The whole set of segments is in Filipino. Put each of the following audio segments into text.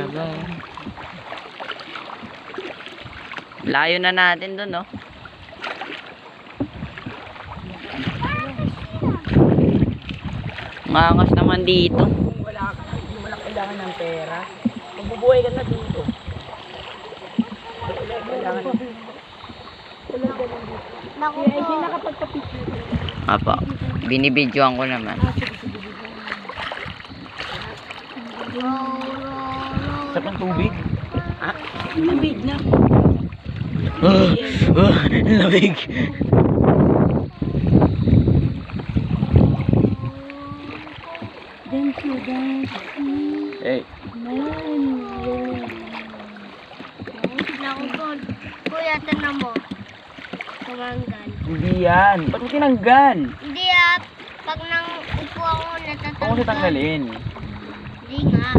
talaga. Layo na natin dun, no? Mangas naman dito. Kung wala ka, hindi mo lang kailangan ng pera. Magbubuhay ka na dito. Kailangan Naku Kaya po. hindi nakapagpapicture. Apo, binibidyoan ko naman. Sa pang tubig? Ah, tubig na. Lamig. Dance to dance. Hey. Naku po. Kuya, tanong mo. Tumanggal. Hindi yan. Ba't mo tinanggal? Hindi pag nang upo ako, natatanggal. Huwag mo tanggalin. Hindi nga.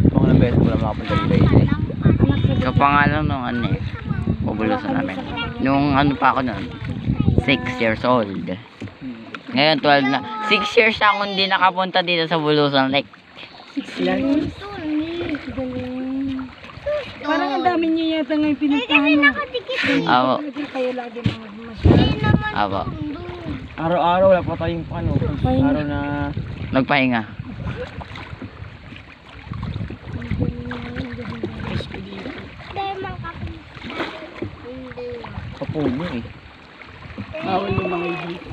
Kung anong beses mo lang makapunta dito eh. Kapangalan nung ano eh. Bubulusan namin. Nung ano pa ako nun. 6 years old. Ngayon 12 na. 6 years na akong hindi nakapunta dito sa Bulusan Lake. Yan. Parang ang dami niyo yata ngayon pinuntahan Kasi mo. nakadikit eh. Apo. Kasi kayo lagi na magmasyal. Hindi naman Apo. tundo. Araw-araw wala pa tayong ano. Araw na Nagpahinga. Hindi man kapit. Hindi. kapuno eh. Bawal yung mga dito.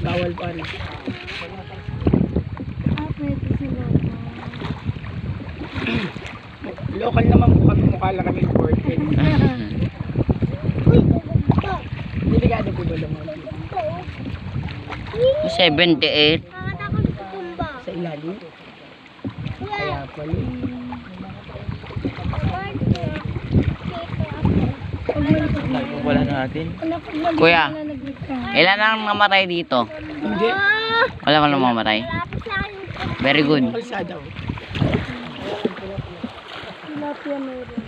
Bawal pa rin. Pwede si Mama. Local naman mukha lang kami important. Uy, gaganda. Delikado po ba naman? 78. Nakakatakot sa tumba. Sa ilalim? Kuya, Kaya pala. Tayo po pala natin. Kuya, ilan ang namatay dito? Hindi. Wala ka nang mamatay? Lapit sa akin. Very good. Kalsada. Tilapia meron.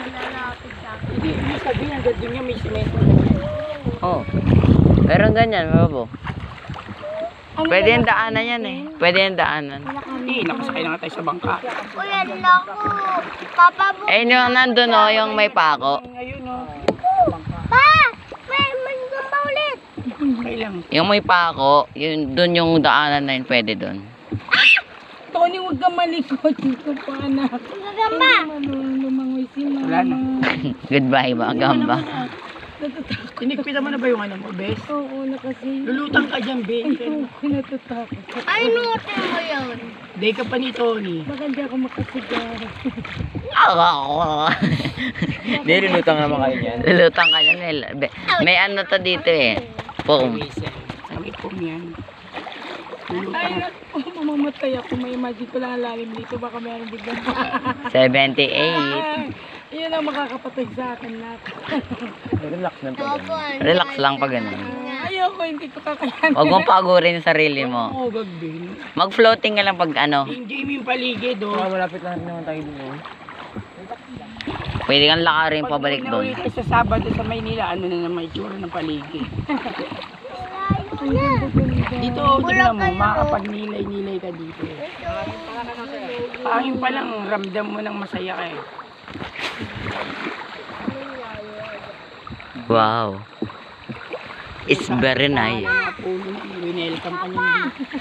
Lalapit sa akin. Hindi, ibig sabihin hanggang doon niya may simento. Oh. Meron ganyan, babo. Pwede yung daanan yan eh. Pwede yung daanan. Hindi, nakasakay na nga tayo sa bangka. Kuya, naku. Papa mo. Eh, yung nandun oh, yung may pako. Ngayon o. Pa! May gumba ulit. Okay lang. Yung may pako, yun, dun yung daanan na yun, pwede dun. Tony, huwag kang malikot dito pa, anak. Gagamba. Lumangoy si Mama. Wala na. Goodbye, mga gamba. Natatakot. Tinigpitan mo na ba yung ano mo, bes? Oo, na kasi. Lulutang ka dyan, be. Oo, natatakot. Ay, nutin mo yun. Day ka pa ni Tony. Baka hindi ako makasigara. Nilulutang naman kayo niyan. Lulutang ka yan. May ano to dito eh. Foam. Sabi po niyan. Ay, Lulutang. naku, mamamatay ako. May imagine ko lang ang lalim dito. Baka mayroon biglang 78. Iyan ang makakapatay sa akin na. Relax na pa Opo. Relax lang pag ganun. Ayoko, hindi ko kakayanin. Huwag mong pagurin yung sarili mo. Oo, gagawin. Mag-floating ka lang pag ano. Enjoy mo yung paligid, oh. Malapit lang naman tayo dun, oh. Pwede kang lakarin pabalik Pag doon. uwi tayo sa Sabado sa Maynila, ano na naman itsura ng paligid. Dito, tignan mo, makakapagnilay-nilay ka dito. Pangin pa lang, ramdam mo ng masaya ka eh. Wow. It's very nice. Mga puno, winelcome ka niyan dito.